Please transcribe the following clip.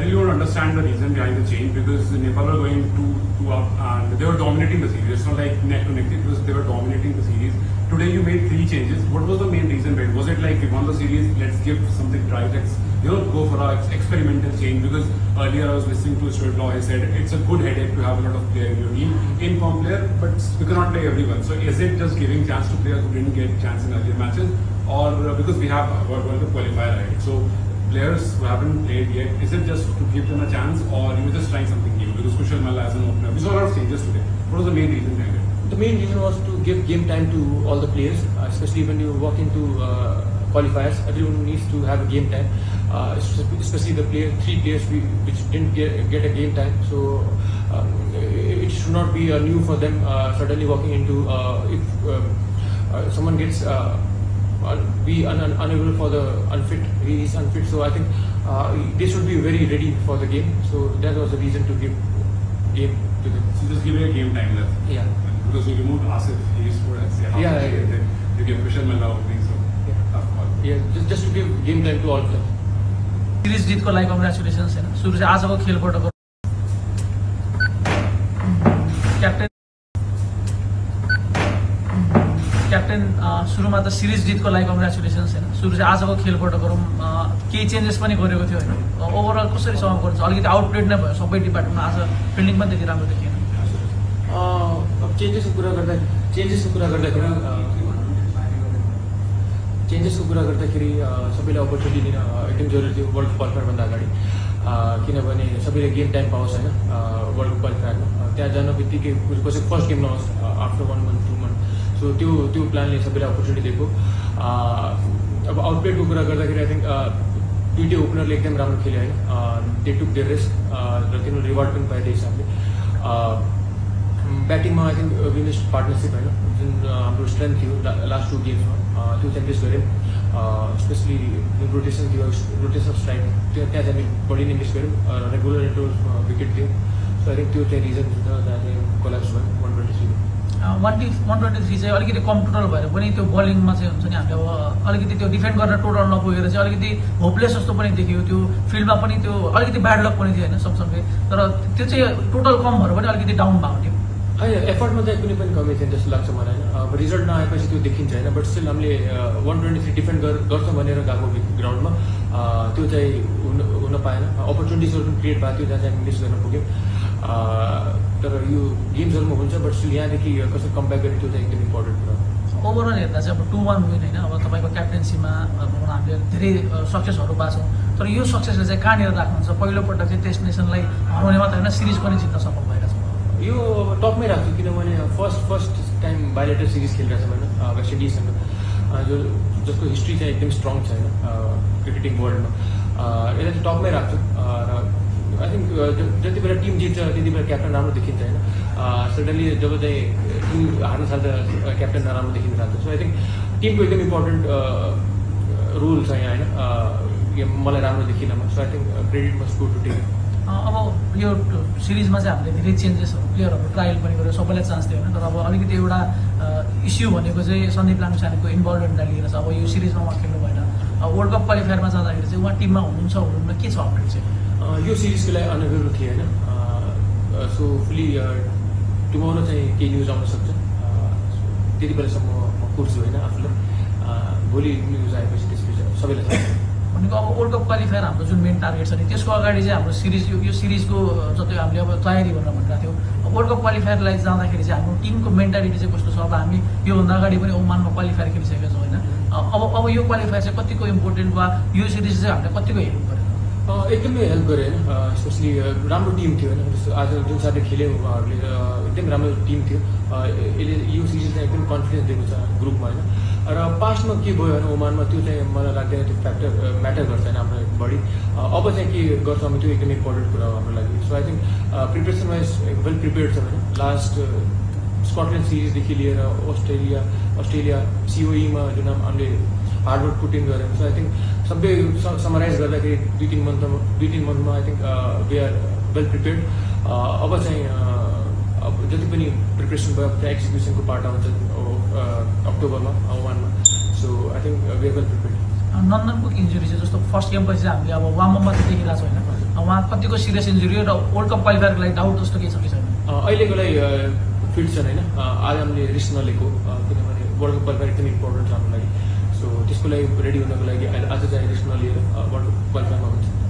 really don't understand the reason behind the change, because Nepal were going two up and they were dominating the series. It's not like neck to neck, because they were dominating the series. Today you made 3 changes. What was the main reason behind it? Was it like we won the series, let's give something try, let's go for our experimental change? Because earlier I was listening to Stuart Law, he said it's a good headache to have a lot of players in your team, in-form player, but we cannot play everyone. So is it just giving chance to players who didn't get chance in earlier matches, or because we have a World Cup qualifier, right? So players who haven't played yet, is it just to give them a chance, or you were just trying something new? Because Kushal Malla as an opener, we saw a lot of changes today. What was the main reason behind it? The main reason was to give game time to all the players, especially when you walk into qualifiers. Everyone needs to have a game time, especially the 3 players which didn't get a game time. So it should not be new for them suddenly walking into if someone gets unable for the unfit, he is unfit. So I think they should be very ready for the game. So that was the reason to give game to them. So just give it a game time left. Yeah. Because you removed Asif, he used to say then you give Kushal Malla opening, so tough call. Yeah, just to give game time to all of them. Series जीत को लागि congratulations हैन. सुरु से आजको खेलबाट captain सुरुमा त series जितको लागि कङ्ग्रेचुलेसन्स हैन. सुरु चाहिँ आजको खेलबाट गरौँ, केही चेन्जेस पनि गरेको थियो हैन. ओभरअल कसरी समाप्त गर्छ? अलिकति आउटप्लेड नै भयो सबै डिपार्टमेन्टमा. आज फिल्डिङ पनि त्यति राम्रो देखिएन. अब चेन्जेसको कुरा गर्दाखेरि सबैलाई अपर्च्युनिटी दिन एकदम जरुरी थियो वर्ल्ड कप क्वालिफायरभन्दा अगाडि, किनभने सबैले गेम टाइम पाओस् होइन वर्ल्ड कप क्वालिफायरमा. त्यहाँ जान बित्तिकै कसैको फर्स्ट गेम नहोस् आफ्टर 1 month 2 month. सो त्यो प्लानले सबैलाई अपर्च्युनिटी दिएको. अब आउटप्लेडको कुरा गर्दाखेरि आई थिङ्क दुईटै ओपनरले एकदम राम्रो खेल्यो होइन. दे टुक देयर रिस्क र तिनीहरू रिवार्ड पनि पाए त्यही हिसाबले. ब्याटिङमा आई थिङ्क विनेस पार्टनरसिप होइन, जुन हाम्रो स्ट्रेन्थ थियो लास्ट 2 गेम्समा त्यो चाहिँ इन्भेस्ट गऱ्यौँ. स्पेसली जुन रोटेसन थियो, रोटेसन अफ स्ट्राइक त्यहाँ चाहिँ हामी बढी नै इन्भेस्ट गऱ्यौँ. रेगुलर इन्टरभल्समा विकेट दियौँ. सो आई थिङ्क त्यो चाहिँ रिजन छ जहाँ चाहिँ कोल्याप्स भयो 123. 123 चाहिँ अलिकति कम टोटल भएर पनि त्यो बलिङमा चाहिँ हुन्छ नि, हामीले अब अलिकति त्यो डिफेन्ड गर्न टोटल नपुगेर चाहिँ अलिकति होपलेस जस्तो पनि देखियो. त्यो फिल्डमा पनि त्यो अलिकति ब्याड लक पनि थियो होइन सँगसँगै. तर त्यो चाहिँ टोटल कम भएर पनि अलिकति डाउन भएको थियो. होइन, एफर्टमा चाहिँ कुनै पनि कमी थिएन जस्तो लाग्छ मलाई होइन. अब रिजल्ट नआएपछि त्यो देखिन्छ होइन, बट स्टिल हामीले 123 डिफेन्ड गर्छ भनेर गएको ग्राउन्डमा त्यो चाहिँ हुन पाएन. अपर्च्युनिटिजहरू पनि क्रिएट भएको थियो जहाँ चाहिँ मिस गर्न पुग्यौँ. तर यो गेम्सहरूमा हुन्छ, बट स्टिल यहाँदेखि कसरी कमब्याक गर्ने त्यो चाहिँ एकदम इम्पोर्टेन्ट कुरा हो. ओभरअल हेर्दा चाहिँ अब 2-1 विन होइन. अब तपाईँको क्याप्टेन्सीमा हामीले धेरै सक्सेसहरू पाएको छौँ. तर यो सक्सेसले चाहिँ कहाँनिर राख्नुहुन्छ? पहिलोपटक चाहिँ टेस्ट नेसनलाई हराउने मात्र होइन, सिरिज पनि जित्न सफल भइरहेको छ. यो टपमै राख्छु, किनभने फर्स्ट टाइम बायोलेटर सिरिज खेलिरहेछ भने वेस्ट इन्डिजसँग, जसको हिस्ट्री चाहिँ एकदम स्ट्रङ छ होइन क्रिकेटिङ वर्ल्डमा. यसलाई चाहिँ टपमै राख्छु. र आई थिङ्क जति बेला टिम जित्छ त्यति बेला क्याप्टन राम्रो देखिन्छ होइन. सडनली जब चाहिँ टिम हार्न थाल्छ क्याप्टन नराम्रो देखिन थाल्छ. सो आई थिङ्क टिमको एकदम इम्पोर्टेन्ट रोल छ यहाँ होइन. मलाई राम्रो देखिनमा. So I think credit must go to team. अब यो सिरिजमा चाहिँ हामीले धेरै चेन्जेसहरू प्लेयरहरू ट्रायल पनि गर्यो, सबैलाई चान्स दियो होइन. तर अब अलिकति एउटा इस्यु भनेको चाहिँ सन्दीप लामिछानेको इन्भल्भमेन्टलाई लिएर छ. अब यो सिरिजमा उहाँ खेल्नु भएन. वर्ल्ड कप क्वालिफायरमा जाँदाखेरि चाहिँ उहाँ टिममा हुनुहुन्छ हुनुहुन्न, के छ अपडेट चाहिँ? यो सिरिजको लागि अनअवेलेबल थिएँ होइन. सो फुल्ली टुमोरो चाहिँ केही न्युज आउन सक्छ. त्यति बेलासम्म म खोज्छु होइन आफूलाई. भोलि न्युज आएपछि त्यसपछि सबैलाई थाहा भनेको अब वर्ल्ड कप क्वालिफायर हाम्रो जुन मेन टार्गेट छ नि, त्यसको अगाडि चाहिँ हाम्रो सिरिज यो सिरिजको जति हामीले अब तयारी भनेर भनिरहेको थियो. वर्ल्ड कप क्वालिफायरलाई जाँदाखेरि चाहिँ हाम्रो टिमको मेन्टालिटी चाहिँ कस्तो छ? अब हामी योभन्दा अगाडि पनि ओमानमा क्वालिफायर खेलिसकेका छौँ होइन. अब यो क्वालिफायर चाहिँ कतिको इम्पोर्टेन्ट वा यो सिरिज चाहिँ हामीले कतिको हेल्प गर्यो? एकदमै हेल्प गऱ्यो होइन. स्पेसली राम्रो टिम थियो होइन. जस्तो आज जुन साथले खेल्यो उहाँहरूले एकदम राम्रो टिम थियो. यसले यो सिरिजलाई एकदम कन्फिडेन्स दिएको छ ग्रुपमा होइन. र पास्टमा के भयो भने ओमानमा त्यो चाहिँ मलाई लाग्दैन त्यो फ्याक्टर म्याटर गर्छ होइन हाम्रो बढी. अब चाहिँ के गर्छ भने त्यो एकदम इम्पोर्टेन्ट कुरा हो हाम्रो लागि. So I think preparation wise well prepared छ भने लास्ट स्कटल्यान्ड सिरिजदेखि लिएर अस्ट्रेलिया सिओईमा जुन हामीले हार्डवर्क पुटिङ गऱ्यौँ. सो आई थिङ्क सबै समराइज गर्दाखेरि 2-3 मन्थमा I think we are well prepared. अब चाहिँ अब जति पनि प्रिपेरेसन भयो त्यहाँ एक्जिक्युसनको पार्ट आउँछ अक्टोबरमा 1 मा. So I think we are well prepared. नन्दनको इन्जुरी चाहिँ जस्तो फर्स्ट गेमपछि चाहिँ हामीले अब वाममा चाहिँ देखिरहेको छ होइन उहाँ कतिको सिरियस इन्जुरी र वर्ल्ड कप क्वालिफायरको लागि डाउट जस्तो केही छ कि छैन अहिलेको लागि फिट छन् होइन आज हामीले रिस्क नलिएको किनभने वर्ल्ड कप क्वालिफायर एकदम इम्पोर्टेन्ट छ हाम्रो लागि सो त्यसको लागि रेडी हुनको लागि आज चाहिँ रिस्क नलिएर वर्ल्ड कप क्वालिफायरमा हुन्छ